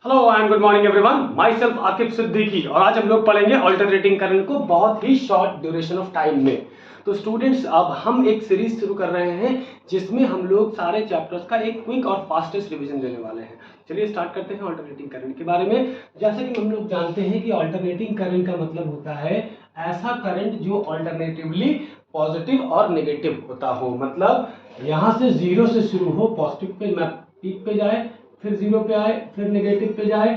Hello and good morning everyone, my self Aqib Siddiqui. और आज हम लोग पढ़ेंगे अल्टरनेटिंग करंट को बहुत ही शॉर्ट ड्यूरेशन ऑफ टाइम में। तो स्टूडेंट्स, अब हम एक सीरीज शुरू कर रहे हैं जिसमें हम लोग सारे चैप्टर्स का एक क्विक और फास्टेस्ट रिवीजन देने वाले हैं। चलिए स्टार्ट करते हैं अल्टरनेटिंग करंट के बारे में। जैसे कि हम लोग जानते हैं कि अल्टरनेटिंग करंट का मतलब होता है ऐसा करंट जो अल्टरनेटिवली पॉजिटिव और नेगेटिव होता हो। मतलब यहाँ से जीरो से शुरू हो, पॉजिटिव पे पीक पे जाए, फिर जीरो पे आए, फिर नेगेटिव पे जाए,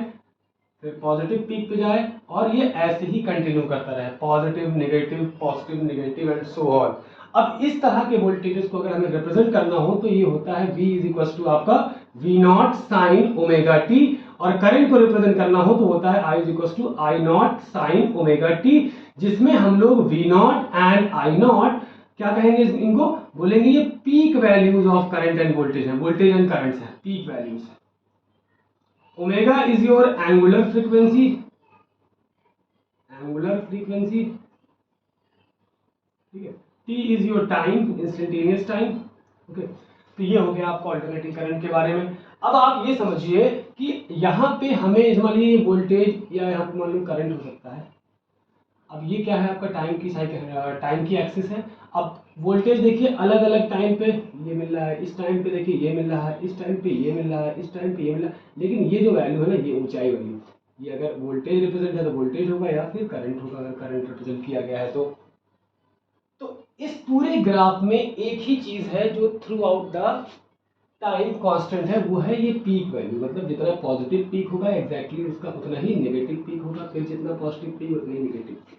फिर पॉजिटिव पीक पे जाए, और ये ऐसे ही कंटिन्यू करता रहे, positive negative and so on. अब इस तरह के वोल्टेजेस को अगर हमें रिप्रेजेंट करना हो तो ये होता है V इज इक्वल टू आपका V nought sine omega t, और करंट को रिप्रेजेंट करना हो तो होता है I is equal to I nought sine omega t, जिसमें हम लोग V nought and I nought क्या कहेंगे, इनको बोलेंगे ये peak values of current and voltage है, वोल्टेज एंड करंट्स है, peak values. Omega is your angular frequency, ठीक है। T is your time, instantaneous time. Okay, तो ये हो गया आपको अल्टरनेटिंग करंट के बारे में। अब आप ये समझिए कि यहाँ पे हमें मान लीजिए वोल्टेज या यहाँ पे मान लो करंट हो सकता है। अब ये क्या है, आपका टाइम की साइकिल, टाइम की एक्सिस है। अब वोल्टेज देखिए अलग अलग टाइम पे ये मिल रहा है, इस टाइम पे देखिए ये मिल रहा है, इस टाइम पे ये मिल रहा है, इस टाइम पे ये मिल रहा है। लेकिन ये जो वैल्यू है ना, ये ऊंचाई वैल्यू, ये अगर वोल्टेज रिप्रेजेंट है तो वोल्टेज होगा या फिर करंट होगा, अगर करंट रिप्रेजेंट किया गया है तो इस पूरे ग्राफ में एक ही चीज है जो through out the time constant है, वो है ये पीक वैल्यू। मतलब जितना पॉजिटिव पीक होगा एग्जैक्टली उसका उतना ही नेगेटिव पीक होगा, फिर जितना पॉजिटिव पीक उतना ही नेगेटिव पीक।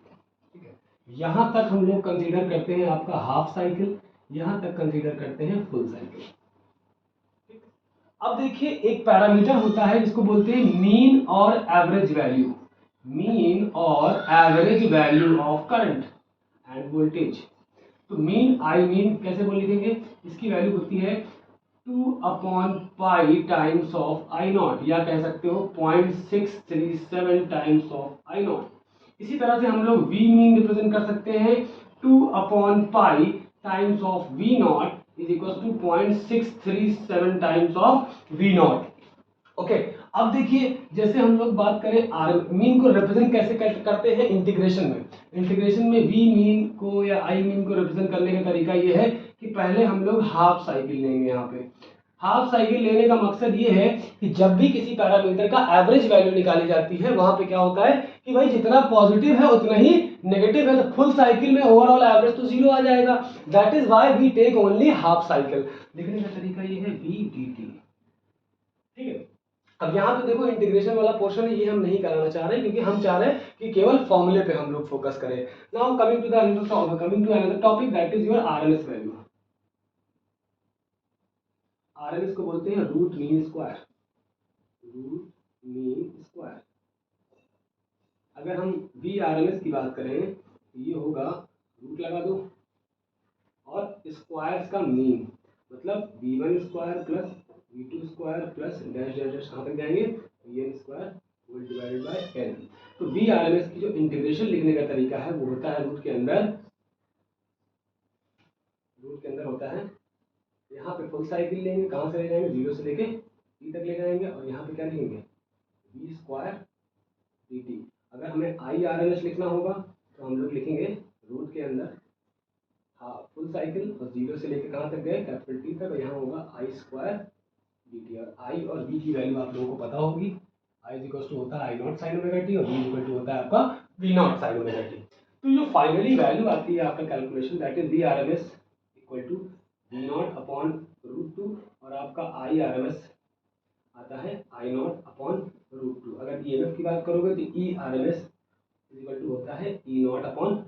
ठीक है, यहां तक हम लोग कंसीडर करते हैं आपका हाफ साइकिल, यहां तक कंसीडर करते हैं फुल साइकिल। अब देखिए एक पैरामीटर होता है जिसको बोलते हैं मीन और एवरेज वैल्यू, मीन और average value of current and voltage. तो मीन, आई मीन कैसे बोल लिखेंगे, इसकी वैल्यू होती है 2/पाई टाइम्स ऑफ आई नॉट, या कह सकते हो 0.637 टाइम्स ऑफ आई नॉट। इसी तरह से हम लोग वी मीन रिप्रेजेंट कर सकते हैं 2/पाई times of V naught is equal to 0.637 times of V naught. Okay, अब देखिए जैसे हम लोग बात करें आर मीन को रिप्रेजेंट कैसे करते हैं इंटीग्रेशन में। इंटीग्रेशन में वी मीन को या आई मीन को रिप्रेजेंट करने का तरीका ये है कि पहले हम लोग हाफ साइकिल लेंगे। यहाँ पे हाफ साइकिल लेने का मकसद ये है कि जब भी किसी पैरामीटर का एवरेज वैल्यू निकाली जाती है वहां पे क्या होता है कि भाई जितना पॉजिटिव है उतना ही नेगेटिव है, तो फुल साइकिल में ओवरऑल एवरेज तो जीरो आ जाएगा। That is why we take only half cycle. लिखने का तरीका ये है वी डी टी। ठीक है, अब यहाँ पे देखो इंटीग्रेशन वाला पोर्शन है, ये हम नहीं कराना चाह रहे क्योंकि हम चाह रहे हैं कि केवल फॉर्मूले पे हम लोग फोकस करें। Now coming to another topic that is your RMS value. RMS को बोलते हैं root mean square, root mean square. अगर हम वी आरएमएस की बात करें तो ये होगा, रूट लगा दो और स्क्वायर्स का मीन, मतलब v1 square plus v2 square plus dash dash dash कहाँ तक जाएंगे, n square whole divided by n। तो वी आरएमएस की जो इंटीग्रेशन लिखने का तरीका है वो होता है रूट के अंदर होता है, यहाँ पे फुल साइकिल लेंगे, कहाँ से ले जाएंगे, जीरो से लेके t तक ले जाएंगे, और यहाँ पे क्या लिखेंगे v स्क्वायर dt। अगर हमें आई आरएमएस लिखना होगा तो हम लोग लिखेंगे रूट के अंदर फुल साइकिल और जीरो से लेकर कहाँ तक गए, कैपिटल टी तक, यहाँ होगा आई स्क्वायर डी टी। और आई और बी की वैल्यू आप लोगों को पता होगी, आई इक्वल टू होता है I not sine omega t और बी इक्वल टू होता है आपका V nought sine omega t. तो जो फाइनली वैल्यू आती है आपका calculation that is V R M S equal to V nought upon root two, और आपका आई आर एम एस आता है I nought upon root two. अगर ई एम एफ की बात करोगे तो E R M S equal to होता है ई नॉट अपॉन।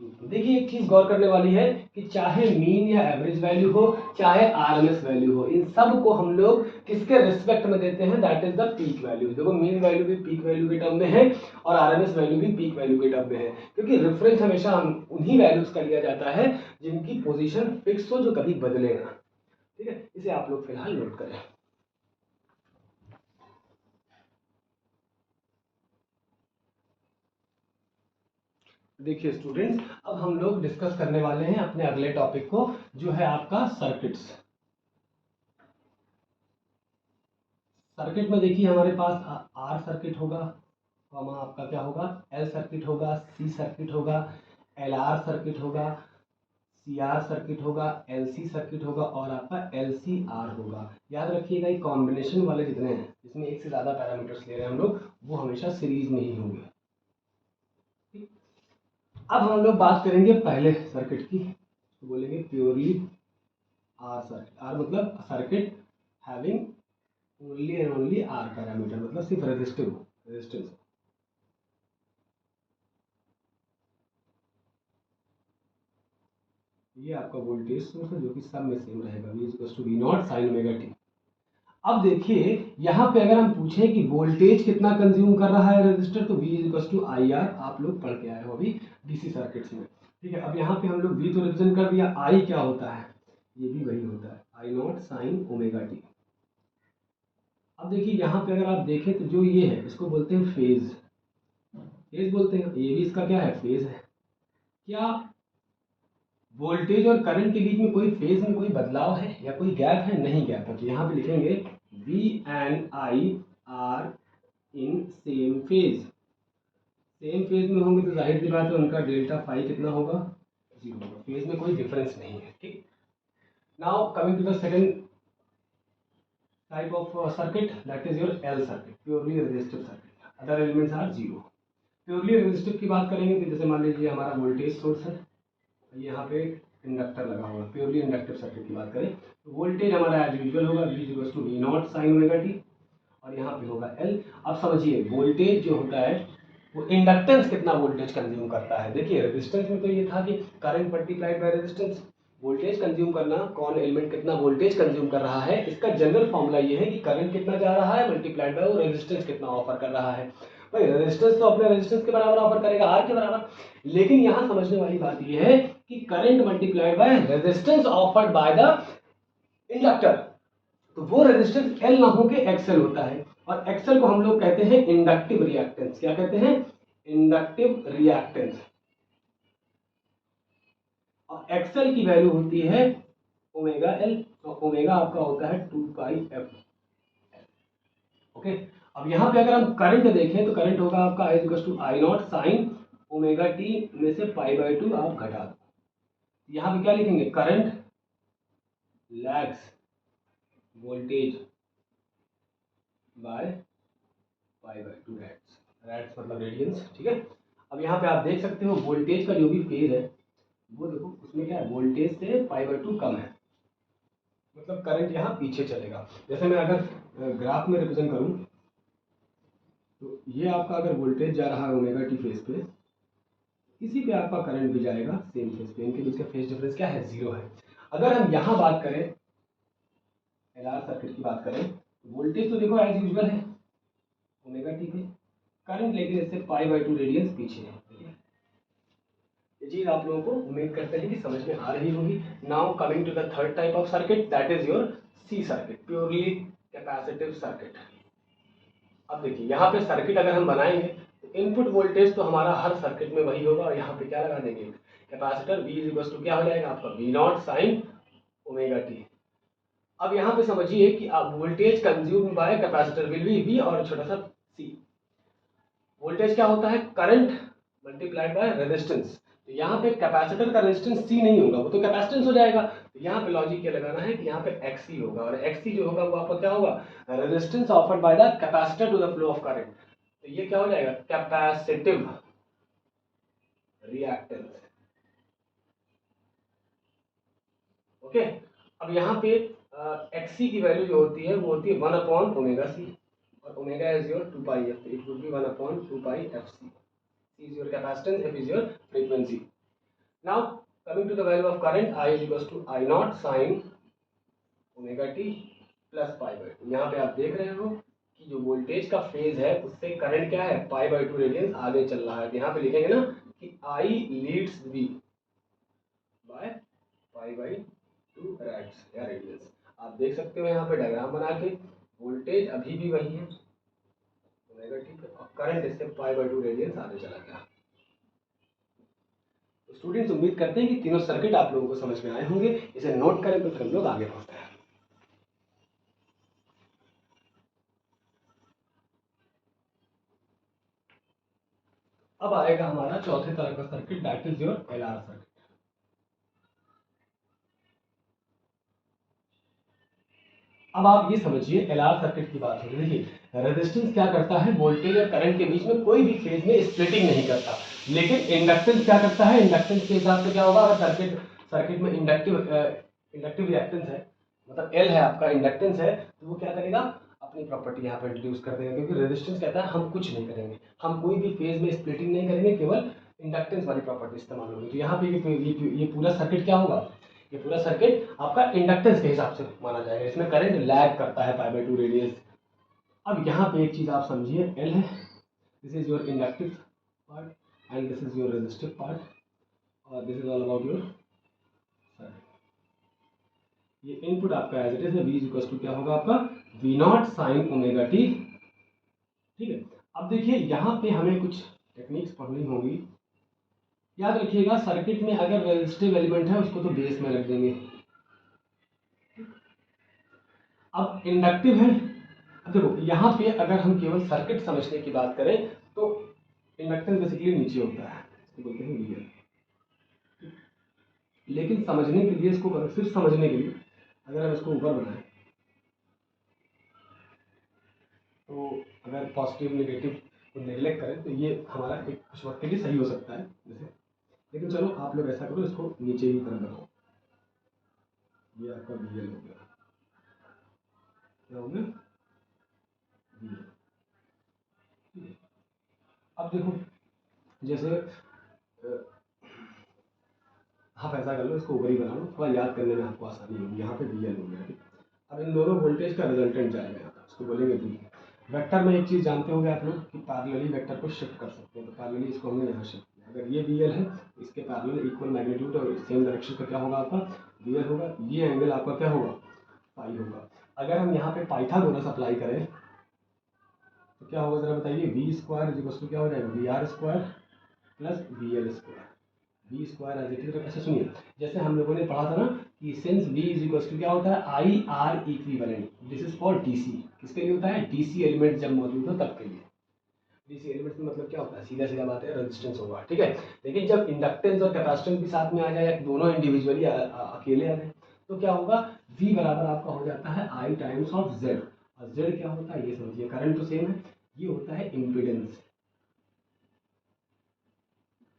देखिए एक चीज गौर करने वाली है कि चाहे मीन या एवरेज वैल्यू हो, चाहे आरएमएस वैल्यू हो, इन सब को हम लोग किसके रिस्पेक्ट में देते हैं, that is the peak value. देखो मीन वैल्यू भी पीक वैल्यू के टर्म में है और आरएमएस वैल्यू भी पीक वैल्यू के टर्म में है, क्योंकि रेफरेंस हमेशा उन्हीं वैल्यूज का लिया जाता है जिनकी पोजीशन फिक्स हो, जो कभी बदले ना। ठीक है, इसे आप लोग फिलहाल नोट करें। देखिए स्टूडेंट्स, अब हम लोग डिस्कस करने वाले हैं अपने अगले टॉपिक को, जो है आपका सर्किट्स। सर्किट में देखिए हमारे पास आर सर्किट होगा, आपका क्या होगा, एल सर्किट होगा, सी सर्किट होगा, एल आर सर्किट होगा, सी आर सर्किट होगा, एल सी सर्किट होगा और आपका एल सी आर होगा। याद रखिएगा ये कॉम्बिनेशन वाले जितने हैं जिसमें एक से ज़्यादा पैरामीटर्स ले रहे हैं हम लोग, वो हमेशा सीरीज में ही होंगे। अब हम लोग बात करेंगे पहले सर्किट की, तो बोलेंगे प्योरली आर सर्किट। आर मतलब circuit having only and only R parameter, मतलब सिर्फ रेजिस्टेंस। ये आपका वोल्टेज सोर्स है जो कि सब में सेम रहेगा, V equals to V nought sine omega t. अब देखिए यहाँ पे अगर हम पूछें कि वोल्टेज कितना कंज्यूम कर रहा है रेजिस्टर, तो V equals to I R, आप लोग पढ़ के आए हो अभी डीसी सर्किट्स में, ठीक है। अब यहाँ पे हम लोग V तो रिप्रेजेंट कर दिया, I क्या होता है, ये भी वही होता है, I not sine omega t. अब देखिए यहाँ पे अगर आप देखें तो जो ये है इसको बोलते हैं फेज बोलते हैं, ये भी इसका क्या है, फेज है। क्या वोल्टेज और करंट के बीच में कोई फेज में कोई बदलाव है या कोई गैप है, नहीं गैप है। तो यहाँ पे लिखेंगे V and I are in same phase में होंगे तो जाहिर सी बात है उनका डेल्टा फाई कितना होगा, 0 होगा, फेज में कोई डिफरेंस नहीं है, ठीक। Now coming to the second type of circuit, that is your L circuit, purely resistive circuit, other elements are 0। Purely resistive की बात करेंगे तो जैसे मान लीजिए हमारा वोल्टेज सोर्स है, यहाँ पे इंडक्टर लगा हुआ, प्योरली इंडक्टिव सर्किट की बात करें तो वोल्टेज हमारा एज यूजुअल होगा V equals to V nought sine omega t, और यहाँ पे होगा L। अब समझिए वोल्टेज जो होता है वो इंडक्टेंस कितना वोल्टेज कंज्यूम करता है। देखिए रेजिस्टेंस में तो ये था कि current multiplied by resistance, voltage consume करना, कौन एलिमेंट कितना वोल्टेज कंज्यूम कर रहा है, इसका जनरल फॉर्मूला ये है कि करंट कितना जा रहा है मल्टीप्लाइड बाय वो रेजिस्टेंस कितना ऑफर कर रहा है। भाई रेजिस्टेंस तो अपने रेजिस्टेंस के बराबर ऑफर करेगा, आर के बराबर, लेकिन यहाँ समझने वाली बात यह है कि current multiplied by resistance offered by the inductor, तो वो रेजिस्टेंस एल ना होके एक्सएल होता है, और एक्सएल को हम लोग कहते हैं इंडक्टिव रिएक्टेंस। क्या कहते हैं, इंडक्टिव रिएक्टेंस। और एक्सएल की वैल्यू होती है ओमेगा एल, और ओमेगा आपका होता है 2 पाई एफ। ओके, अब यहाँ पे अगर हम करंट देखें तो करंट होगा आपका I equals to I not sine omega T में से पाई बाय 2 आप घटा दो, यहाँ पे क्या लिखेंगे, current lags voltage by pi by 2 rads, rads मतलब रेडियंस, ठीक है। अब यहाँ पे आप देख सकते हो वोल्टेज का जो भी फेज है वो देखो उसमें क्या है, वोल्टेज से पाई बाय 2 कम है, मतलब करंट यहाँ पीछे चलेगा। जैसे मैं अगर ग्राफ में रिप्रेजेंट करूँ तो ये आपका अगर वोल्टेज जा रहा है ओमेगा टी फेज पे, इसी पे आपका करंट भी जाएगा सेम फेज पे, इनके बीच का फेज डिफरेंस क्या है, 0 है। अगर हम यहाँ बात करें एलआर सर्किट की बात करें, वोल्टेज तो देखो एज यूजुअल है ओमेगा टी पे, करंट लेकिन इससे पाई बाय 2 रेडियंस पीछे है। ये चीज आप लोगों को उम्मीद करते हैं कि समझ में आ रही होगी। Now coming to the third type of circuit, that is your C circuit, purely capacitive circuit. अब देखिए यहाँ पे सर्किट अगर हम बनाएंगे तो इनपुट वोल्टेज तो हमारा हर सर्किट में वही होगा, और यहाँ पे क्या लगा देंगे, कैपेसिटर V इक्वल्स टू क्या हो जाएगा आपका V nought sine omega t. अब यहाँ पे समझिए कि आप voltage consume by capacitor will be V और छोटा सा C। वोल्टेज क्या होता है, करंट मल्टीप्लाइड बाय रेजिस्टेंस, तो यहाँ पे कैपेसिटर का रेजिस्टेंस C नहीं होगा, वो तो कैपेसिटेंस हो जाएगा। तो यहाँ पे लॉजिक क्या लगाना है कि यहाँ पे XC होगा, और XC जो होगा वो आपका क्या होगा, resistance offered by the capacitor to the flow of current, तो ये क्या हो जाएगा, कैपेसिटिव रिएक्टेंस। ओके, अब यहाँ पे XC की वैल्यू जो होती है वो होती है 1 अपॉन ओमेगा C, और omega is your 2 pi f, it would B 1 upon 2 pi fc। C is your capacitance, F is your frequency. Now coming to the value of current, I is equals to I naught sin omega t plus pi by 2। यहाँ पे आप देख रहे हो कि जो voltage का phase है उससे करंट क्या है, पाई बाय 2 रेडियंस आगे चल रहा है। तो यहाँ पे लिखेंगे ना कि I leads V by pi by 2 rads या रेडियंस। आप देख सकते हो यहाँ पे डायग्राम बना के, वोल्टेज अभी भी वही है ओमेगा टी पे, और करंट इससे पाई बाय 2 रेडियंस आगे चला गया। स्टूडेंट्स उम्मीद करते हैं कि तीनों सर्किट आप लोगों को समझ में आए होंगे, इसे नोट करें तो फिर हम लोग आगे बढ़ते हैं। अब आएगा हमारा चौथे तरह का circuit, that is your LR circuit. अब आप ये समझिए LR सर्किट की बात हो रही है। देखिए रेजिस्टेंस क्या करता है, वोल्टेज और करंट के बीच में कोई भी फेज में स्प्लिटिंग नहीं करता, लेकिन इंडक्टेंस क्या करता है, इंडक्टेंस के हिसाब से क्या होगा, अगर सर्किट में इंडक्टिव रिएक्टेंस है, मतलब L है आपका, इंडक्टेंस है, तो वो क्या करेगा, अपनी प्रॉपर्टी यहाँ पे इंट्रोड्यूस कर देगा, क्योंकि रेजिस्टेंस कहता है हम कुछ नहीं करेंगे, हम कोई भी फेज में स्प्लिटिंग नहीं करेंगे, केवल इंडक्टेंस वाली प्रॉपर्टी इस्तेमाल होगी। तो यहाँ पे ये पूरा सर्किट क्या होगा, ये पूरा सर्किट आपका इंडक्टेंस के हिसाब से माना जाएगा, इसमें करंट लैग करता है π/2 रेडियस। अब यहाँ पे एक चीज आप समझिए, L है, this is your inductive part and this is your resistive part, और this is all about your circuit. ये इनपुट आपका एज इट इज है, V इक्वल्स टू क्या होगा आपका V0 sin ओमेगा t। ठीक है, अब देखिए यहाँ पे हमें कुछ टेक्निक्स पढ़नी होगी। याद रखिएगा सर्किट में अगर रेजिस्टिव एलिमेंट है उसको तो बेस में रख देंगे। अब इंडक्टिव है, अब देखो यहाँ पे अगर हम केवल सर्किट समझने की बात करें तो इंडक्टेंस बेसिकली नीचे होता है, इसको बोलते हैं वीएल। लेकिन समझने के लिए इसको, सिर्फ समझने के लिए अगर हम इसको ऊपर बनाएं तो अगर पॉजिटिव नेगेटिव को नेग्लेक्ट करें तो ये हमारा एक कुछ वक्त के लिए सही हो सकता है जैसे, लेकिन चलो आप लोग ऐसा करो, इसको नीचे की तरफ बनाओ, ये आपका वीएल हो गया, क्या हो गया वीएल। अब देखो जैसे आप ऐसा कर लो, इसको ऊपर ही बना लो, थोड़ा याद करने में आपको आसानी होगी। यहाँ पे वीएल हो गया, अब इन दोनों वोल्टेज का रिजल्टेंट जाएगा यहाँ पर, इसको बोलेंगे वी। वेक्टर में एक चीज़ जानते होंगे आप लोग कि पैरेलली वेक्टर को शिफ्ट कर सकते हैं, तो पैरेलली इसको हमने यहाँ शिफ्ट किया। अगर ये वीएल है इसके पैरेलल इक्वल मैग्नीट्यूड और सेम डायरेक्शन का क्या होगा आपका वीएल होगा, ये एंगल आपका क्या होगा पाई होगा। अगर हम यहाँ पे पाइथागोरस अप्लाई करें तो क्या होगा जरा बताइए, वी स्क्वायर इक्वल टू क्या हो जाएगा, V R square plus V L square, V square as it is. ऐसा सुनिए, जैसे हम लोगों ने पढ़ा था ना कि since V is equal to क्या होता है I R equivalent, this is for DC. किसके लिए होता है, डीसी एलिमेंट जब मौजूद हो तब के लिए। डीसी एलिमेंट में मतलब क्या होता है, सीधा सीधा बात है, रेजिस्टेंस होगा, ठीक है। लेकिन जब इंडक्टेंस और कैपेसिटेंस भी साथ में आ जाए या दोनों इंडिविजुअली अकेले आ जाए तो क्या होगा, V बराबर आपका हो जाता है I टाइम्स ऑफ Z। और Z क्या होता है ये समझिए, करंट तो सेम है, ये होता है इम्पीडेंस।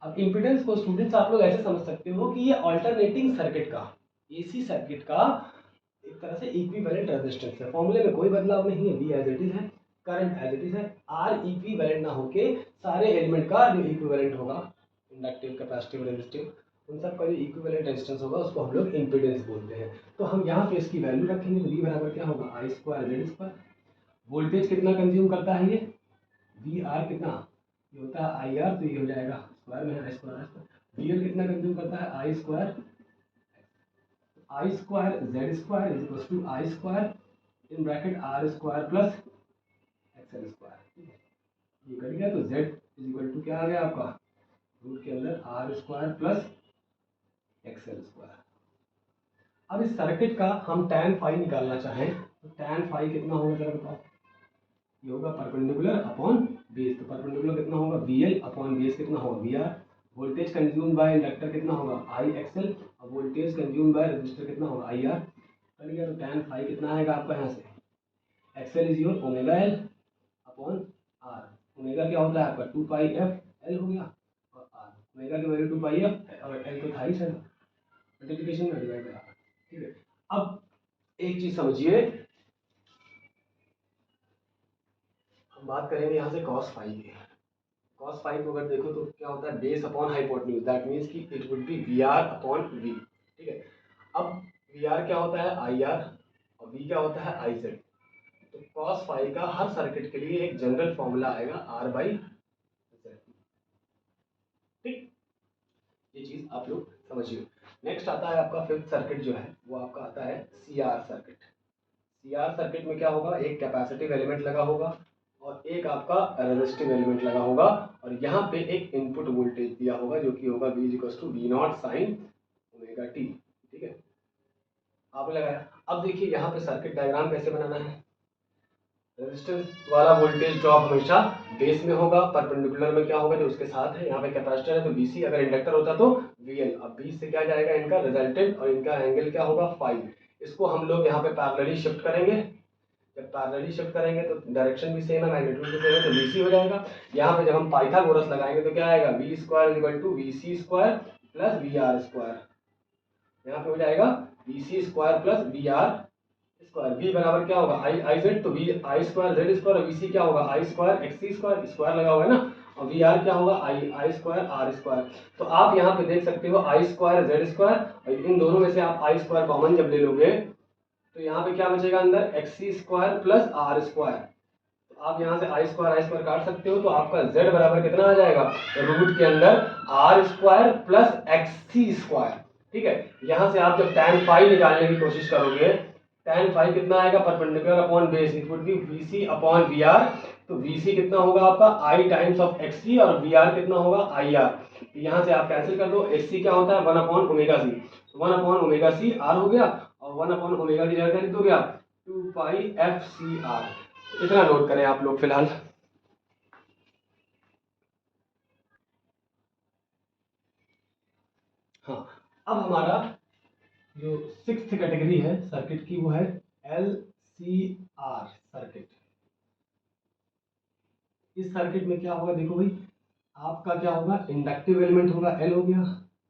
अब इम्पीडेंस को स्टूडेंट्स आप लोग ऐसे समझ सकते हो कि ये अल्टरनेटिंग सर्किट का, एसी सर्किट का एक तरह से इक्विवेलेंट रेजिस्टेंस है। फॉर्मूले में कोई बदलाव नहीं है, V एज इट इज है, करंट एज इट इज है, R इक्विवेलेंट ना होके सारे एलिमेंट का जो इक्विवेलेंट होगा, इंडक्टिव कैपेसिटिव रेजिस्टिव, उन सब का जो इक्विवेलेंट रेजिस्टेंस होगा उसको हम लोग इम्पीडेंस बोलते हैं। तो हम यहाँ पे इसकी वैल्यू रखेंगे, तो V बराबर क्या होगा I square Z square. Voltage कितना कंज्यूम करता है ये, VR कितना, ये होता है IR, तो ये हो जाएगा स्क्वायर में I स्क्वायर, VL कितना कंज्यूम करता है I square, I square Z square is equal to I square in bracket R square plus XL square. ये कट गया तो Z इज इक्वल टू क्या आ गया आपका, रूट के अंदर R square plus XL square. अब इस सर्किट का हम tan फाई निकालना चाहें तो tan फाई कितना होगा जरा बताओ, ये होगा परपेंडिकुलर अपॉन बेस, तो परपेंडिकुलर कितना होगा VL अपॉन बेस कितना होगा VR। Voltage consume bye inductor कितना होगा IXL, और वोल्टेज कंज्यूम बाय रेजिस्टर कितना होगा IR। कर लिया, तो tan फाई कितना आएगा आपका यहाँ से, XL is your omega L upon R। Omega क्या होता है आपका 2 पाई एफ एल हो गया, और R ओमेगा की वैल्यू 2 पाई एफ और L तो था ही सर, मल्टीप्लिकेशन में डिवाइड करा, ठीक है। अब एक चीज समझिए, हम बात करेंगे यहाँ से cos फाई की। cos फाई को अगर देखो तो क्या होता है, base upon hypotenuse, that means कि it would be VR upon V, ठीक है। अब VR क्या होता है IR और V क्या होता है IZ। तो cos फाई का हर सर्किट के लिए एक जनरल फॉर्मूला आएगा R/Z, ठीक, ये चीज आप लोग समझिए। नेक्स्ट आता है आपका फिफ्थ सर्किट जो है वो आपका आता है CR सर्किट। CR सर्किट में क्या होगा, एक कैपेसिटिव एलिमेंट लगा होगा और एक आपका रेजिस्टिव एलिमेंट लगा होगा, और यहाँ पे एक इनपुट वोल्टेज दिया होगा जो कि होगा V equal to V0 sine omega t, ठीक है। आप लगाया, अब देखिए यहाँ पे सर्किट डायग्राम कैसे बनाना है। रेजिस्टेंस वाला वोल्टेज ड्रॉप हमेशा बेस में होगा, परपेंडिकुलर में क्या होगा जो उसके साथ है। यहाँ पे कैपेसिटर है तो VC, अगर इंडक्टर होता तो VL। अब 20 से क्या जाएगा इनका रिजल्टेंट, और इनका एंगल क्या होगा 5। इसको हम लोग यहाँ पे पैरेलली शिफ्ट करेंगे। जब पैरेलली शिफ्ट करेंगे तो डायरेक्शन भी सेम है, मैग्नीट्यूड भी सेम है, तो VC हो जाएगा। यहाँ पे जब हम पाइथागोरस लगाएंगे तो क्या आएगा, V square equal to VC square plus VR square. यहाँ पे हो जाएगा VC square plus VR square. V बराबर क्या होगा I Z, तो V I square Z square, और VC क्या होगा I square XC square, square लगा हुआ है ना, और VR क्या होगा I स्क्वायर R स्क्वायर। तो आप यहाँ पे देख सकते हो I स्क्वायर Z स्क्वायर, और इन दोनों में से आप I स्क्वायर कॉमन जब ले लोगे तो यहाँ पे क्या बचेगा अंदर XC square plus R square. तो आप यहाँ से I स्क्वायर काट सकते हो, तो आपका Z बराबर कितना आ जाएगा, रूट के अंदर R square plus XC square. ठीक है, यहाँ से आप जब tan फाई निकालने की कोशिश करोगे, tan फाई कितना आएगा, perpendicular upon base, it would B VC upon VR। तो VC कितना होगा आपका I टाइम्स ऑफ XC, और VR कितना होगा IR। यहाँ से आप कैंसिल कर दो, XC क्या होता है 1 upon omega C, 1 upon omega C R हो गया, और 1 अपॉन ओमेगा की जगह लिख दोगे आप 2 पाई FCR। इतना नोट करें आप लोग फिलहाल। हाँ, अब हमारा जो 6th कैटेगरी है सर्किट की वो है LCR सर्किट। इस सर्किट में क्या होगा देखो भाई, आपका क्या होगा, इंडक्टिव एलिमेंट होगा L हो गया,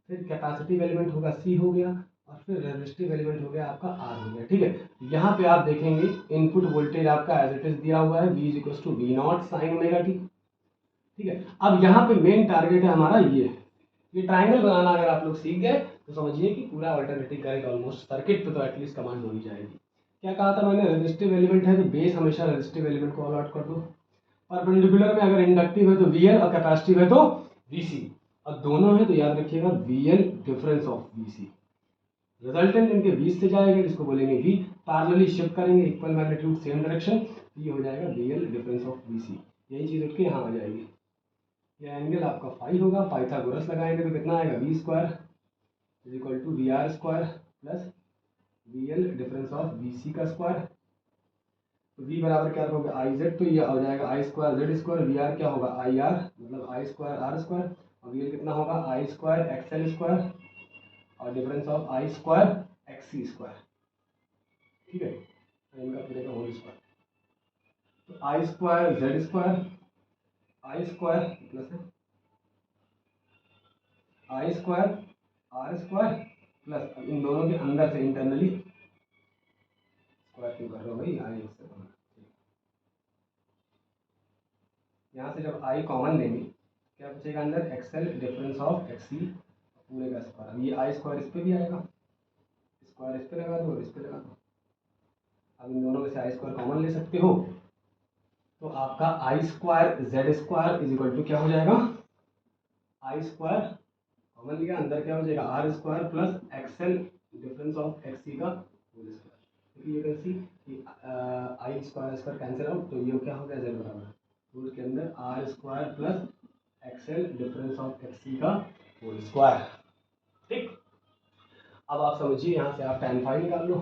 फिर कैपेसिटिव एलिमेंट होगा C हो गया, और फिर रेजिस्टिव एलिमेंट हो गया आपका R हो गया। ठीक है, यहाँ पे आप देखेंगे इनपुट वोल्टेज आपका एज इट इज दिया हुआ है V equal to V0 sine omega t. ठीक है, अब यहाँ पे मेन टारगेट है हमारा ये ट्राइंगल बनाना। अगर आप लोग सीख गए तो समझिए कि पूरा अल्टरनेटिव करेंगे ऑलमोस्ट सर्किट पे तो एटलीस्ट कमांड होनी चाहिए। क्या कहा था मैंने, रेजिस्टिव एलिमेंट है तो बेस हमेशा रेजिस्टिव एलिमेंट को ऑल आउट कर दो। परपेंडिकुलर में अगर इंडक्टिव है तो VL, और कैपेसिटिव है तो VC, और दोनों है तो याद रखिएगा VL difference of VC। Resultant इनके 20 से जाएगा जिसको बोलेंगे V, पैरेलली शिफ्ट करेंगे इक्वल मैग्नीट्यूड सेम डायरेक्शन, ये हो जाएगा VL डिफरेंस ऑफ VC। यही चीज उठ के यहाँ आ जाएगी। ये एंगल आपका फाई होगा, पाइथागोरस लगाएंगे तो कितना आएगा V square is equal to VR square plus VL difference of VC का स्क्वायर। तो V बराबर क्या रखोगे IZ, तो ये हो जाएगा I square Z square, VR क्या होगा IR मतलब I स्क्वायर R स्क्वायर, और VL कितना होगा I स्क्वायर XL स्क्वायर, और difference of I square XC square. ठीक है, इनका पूरे का होल स्क्वायर, तो I square Z square I square plus है I square R square plus, अब इन दोनों के अंदर से इंटरनली स्क्वायर क्यों कर रहे हो भाई, I से कॉमन। यहाँ से जब I कॉमन लेंगे क्या बचेगा अंदर, XL डिफरेंस ऑफ XC पूरे का स्क्वायर। अब ये I स्क्वायर इस पे भी आएगा, स्क्वायर इस पे लगा दो और इस पे लगा दो। अब इन दोनों में से I स्क्वायर कॉमन ले सकते हो, तो आपका I square Z square is equal to क्या हो जाएगा, I स्क्वायर कॉमन लिया, अंदर क्या हो जाएगा R square plus XL difference of XC का होल स्क्वायर। क्योंकि ये कैन सी कि I स्क्वायर कैंसिल आउट, तो ये क्या हो गया Z बराबर रूट के अंदर R square plus XL difference of XC का होल स्क्वायर। ठीक, अब आप समझिए यहाँ से आप tan फाई निकाल लो।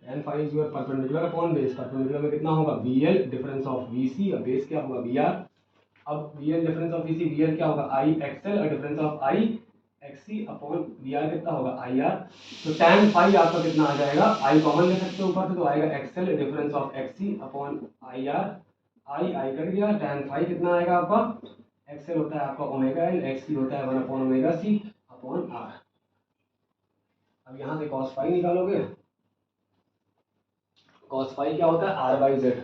tan phi is your perpendicular upon base, perpendicular में कितना होगा VL डिफरेंस ऑफ VC, और बेस क्या होगा VR। अब VL difference of VC, VL क्या होगा I XL, और difference of I XC upon VR कितना होगा IR। तो tan फाई आपका कितना आ जाएगा, I कॉमन ले सकते हो ऊपर से, तो आएगा XL difference of XC upon IR। I cut गया, tan फाई कितना आएगा आपका, XL होता है आपका ओमेगा L, XC होता है 1 upon omega C upon R। अब यहाँ से cos फाई निकालोगे, cos फाई क्या होता है R बाई Z,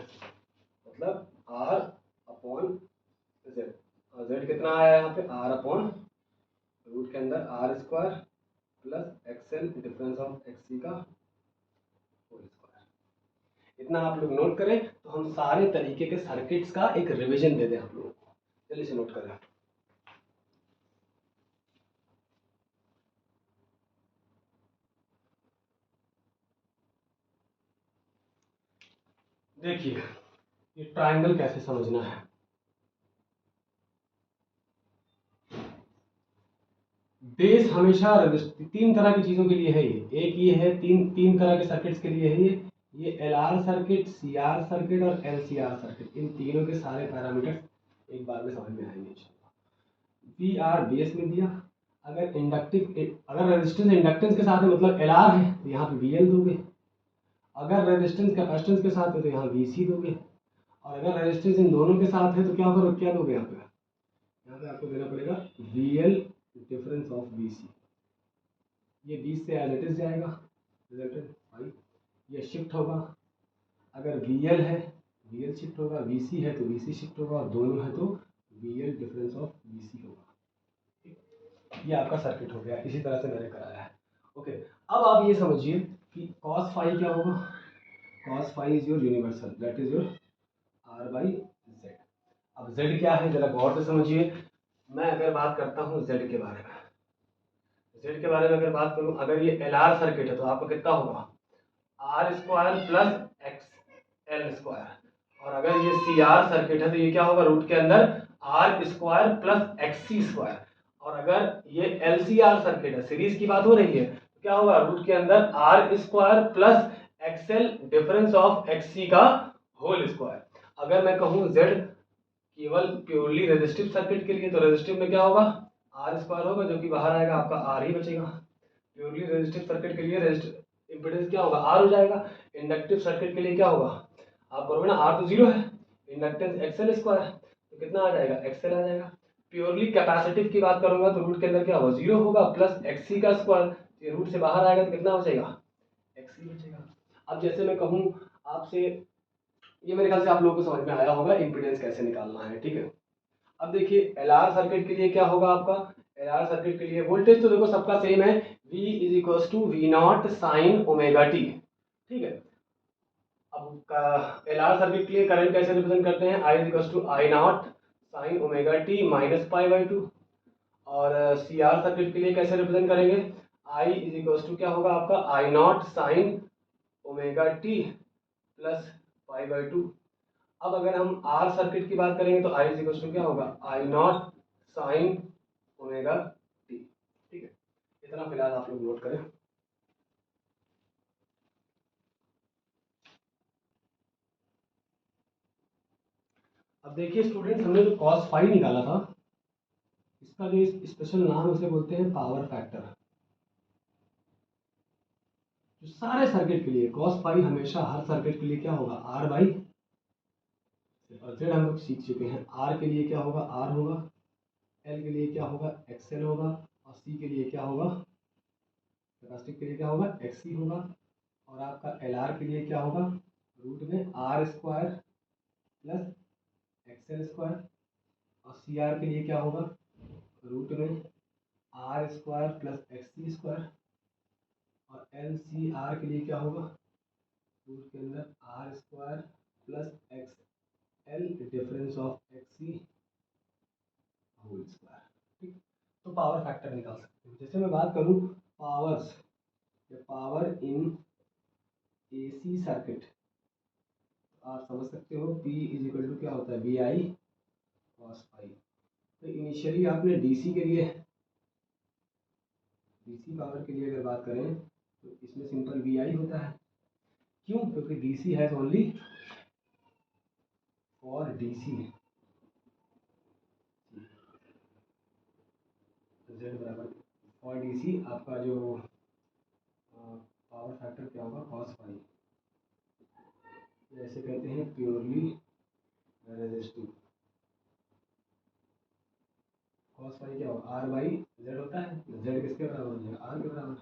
मतलब R अपॉन Z, और Z कितना आया यहाँ पे R अपॉन रूट के अंदर R square plus XL difference of XC का होल स्क्वायर। इतना आप लोग नोट करें तो हम सारे तरीके के सर्किट्स का एक रिवीजन दे दें आप लोगों को। चलिए से नोट करें। देखिए ये ट्रायंगल कैसे समझना है। बेस हमेशा तीन तरह की चीजों के लिए है, ये एक ये है, तीन तरह के सर्किट्स के लिए है ये। ये LR सर्किट, CR सर्किट और LCR सर्किट, इन तीनों के सारे पैरामीटर्स एक बार में समझ में आएंगे। वी आर बेस में दिया, अगर रेजिस्टेंस इंडक्टेंस के साथ है मतलब LR है तो यहाँ पे VL दोगे, अगर रेजिस्टेंस कैपेसिटेंस के साथ है तो यहाँ VC दोगे, और अगर रेजिस्टेंस इन दोनों के साथ है तो क्या होगा, क्या दोगे यहाँ पे आपको देना पड़ेगा VL डिफरेंस ऑफ VC। ये 20 से एज इट इज जाएगा, रिजल्टेंट ये शिफ्ट होगा, अगर VL है VL शिफ्ट होगा, VC है तो VC शिफ्ट होगा, और दोनों है तो VL डिफरेंस ऑफ VC होगा। ये आपका सर्किट हो गया, इसी तरह से मैंने कराया है। ओके, अब आप ये समझिए कि cos फाई क्या होगा, cos phi is your universal, that is your R by Z। अब Z क्या है जरा गौर से समझिए। मैं अगर बात करता हूँ Z के बारे में, Z के बारे में अगर बात करूँ, अगर ये LR सर्किट है तो आपका कितना होगा, R square plus XL square, और अगर ये CR सर्किट है तो ये क्या होगा, रूट के अंदर R square plus XC square, और अगर ये LCR सर्किट है, सीरीज की बात हो रही है, तो क्या होगा, रूट के अंदर R square plus XL difference of XC का होल स्क्वायर। अगर मैं कहूँ Z केवल प्योरली रेजिस्टिव सर्किट के लिए, तो रेजिस्टिव में क्या होगा, R स्क्वायर होगा, जो कि बाहर आएगा आपका R ही बचेगा। प्योरली रेजिस्टिव सर्किट के लिए रेजिस्टिव इम्पीडेंस क्या होगा, R हो जाएगा। इंडक्टिव सर्किट के लिए क्या होगा, आप करोगे ना, R तो 0 है, इंडक्टेंस XL स्क्वायर, तो कितना आ जाएगा, XL आ जाएगा। प्योरली कैपेसिटिव की बात करूंगा तो रूट के अंदर क्या होगा, 0 होगा प्लस XC का स्क्वायर, ये रूट से बाहर आएगा तो कितना बचेगा, XC बचेगा। अब जैसे मैं कहूँ आपसे, ये मेरे ख्याल से आप लोगों को समझ में आया होगा इम्पीडेंस कैसे निकालना है, ठीक है। अब देखिए LR सर्किट के लिए क्या होगा आपका, LR सर्किट के लिए वोल्टेज तो देखो सबका सेम है, V is equal to V nought sine omega t, ठीक है। अब LR सर्किट के लिए करंट कैसे रिप्रेजेंट करते हैं, I is equal to I not sine omega t minus pi by 2, और CR सर्किट के लिए कैसे रिप्रेजेंट करेंगे, I इज इक्वल टू क्या होगा आपका, I not sine omega T plus pi by 2। अब अगर हम R सर्किट की बात करेंगे तो I इज इक्वल टू क्या होगा, आई नॉट साइन ओमेगा टी, ठीक है। इतना फिलहाल आप लोग नोट करें। अब देखिए स्टूडेंट्स, हमने जो cos फाई निकाला था, इसका जो स्पेशल नाम उसे बोलते हैं पावर फैक्टर। जो सारे सर्किट के लिए cos फाई हमेशा हर सर्किट के लिए क्या होगा, R बाई, और Z हम लोग सीख चुके हैं, R के लिए क्या होगा, R होगा, L के लिए क्या होगा, XL होगा, और C के लिए क्या होगा, कैपेसिटिव के लिए क्या होगा, XC होगा, और आपका LR के लिए क्या होगा, रूट में R square plus XL square, और CR के लिए क्या होगा, रूट में R square plus XC square, और LCR के लिए क्या होगा, रूट के अंदर R square plus XL difference of XC whole square, ठीक। तो पावर फैक्टर निकाल सकते हैं। जैसे मैं बात करूं powers, power in AC circuit, आप समझ सकते हो P इज इक्वल टू क्या होता है, VI cos फाई। तो इनिशियली आपने DC के लिए, DC पावर के लिए अगर बात करें तो इसमें सिंपल VI होता है, क्यों, क्योंकि DC has only for DC, Z बराबर फॉर DC, आपका जो पावर फैक्टर क्या होगा, cos फाई, जैसे कहते हैं प्योरली रेजिस्टिव। cos फाई क्या होगा, R बाई Z होता है, Z किसके बराबर हो जाएगा, R के बराबर।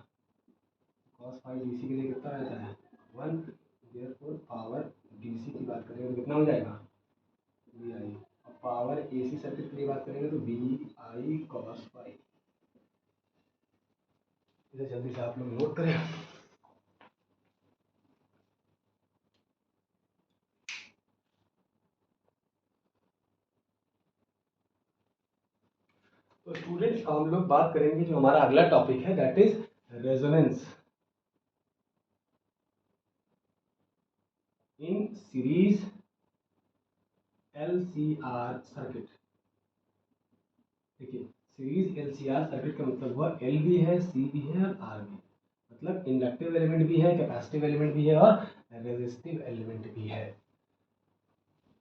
cos फाई DC के लिए कितना रहता है, 1, देयरफॉर पावर DC की बात करेंगे तो कितना हो जाएगा, VI, और पावर AC सर्किट के लिए बात करेंगे तो VI cos फाई। इसे जल्दी से आप लोग नोट करें। तो स्टूडेंट्स हम लोग बात करेंगे, जो हमारा अगला टॉपिक है that is resonance in series LCR circuit. देखिए सीरीज LCR सर्किट का मतलब हुआ L भी है, C भी है और R भी, मतलब इंडक्टिव एलिमेंट भी है, कैपेसिटिव एलिमेंट भी है और रेजिस्टिव एलिमेंट भी है।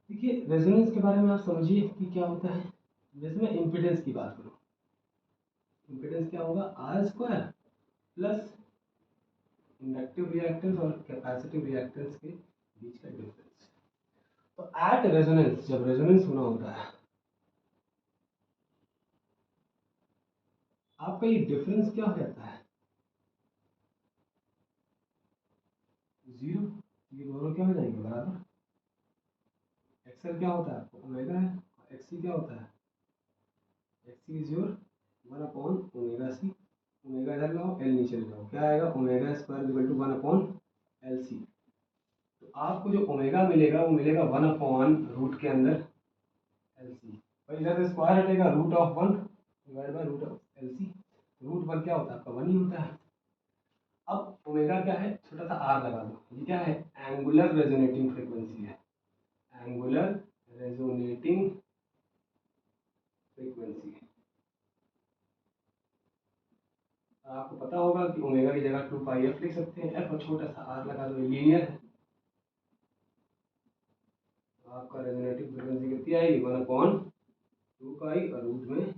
देखिए रेजोनेंस के बारे में आप समझिए कि क्या होता है। जैसे मैं इम्पीडेंस की बात करूँ, इम्पीडेंस क्या होगा, R square plus inductive reactance और कैपेसिटिव रिएक्टेंस के बीच का डिफरेंस। तो एट रेजोनेंस, जब रेजोनेंस होना होता है, आपका ये डिफरेंस क्या हो जाता है, जीरो। ये दोनों क्या हो जाएंगे, बराबर। एक्सएल क्या होता है आपको, ओमेगा है, और एक्ससी क्या होता है, XC is your 1 upon omega C. Omega इधर लाओ, एल नीचे ले जाओ, क्या आएगा, omega square equal to 1 upon L C. तो आपको जो ओमेगा मिलेगा वो मिलेगा 1 अपॉन रूट के अंदर एल सी, और इधर से स्क्वायर हटेगा, root of 1 divide by root of L C. Root 1 क्या होता है आपका, 1 ही होता है। अब ओमेगा क्या है, छोटा सा आर लगा दो, ये क्या है, एंगुलर रेजोनेटिंग फ्रीक्वेंसी है, एंगुलर रेजोनेटिंग फ्रीक्वेंसी। आपको पता होगा कि ओमेगा की जगह 2 पाई एफ लिख सकते हैं, एफ और छोटा सा आर लगा दो, लीनियर है। तो आपका रेजोनेटिव फ्रीक्वेंसी कितनी आएगी, 1 अपॉन 2 पाई और रूट में।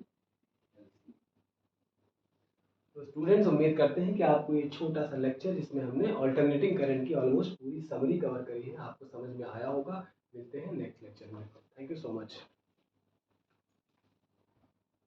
तो स्टूडेंट्स उम्मीद करते हैं कि आपको ये छोटा सा लेक्चर जिसमें हमने अल्टरनेटिंग करंट की ऑलमोस्ट पूरी समरी कवर करी है, आपको समझ में आया होगा। मिलते हैं नेक्स्ट लेक्चर में। Thank you so much.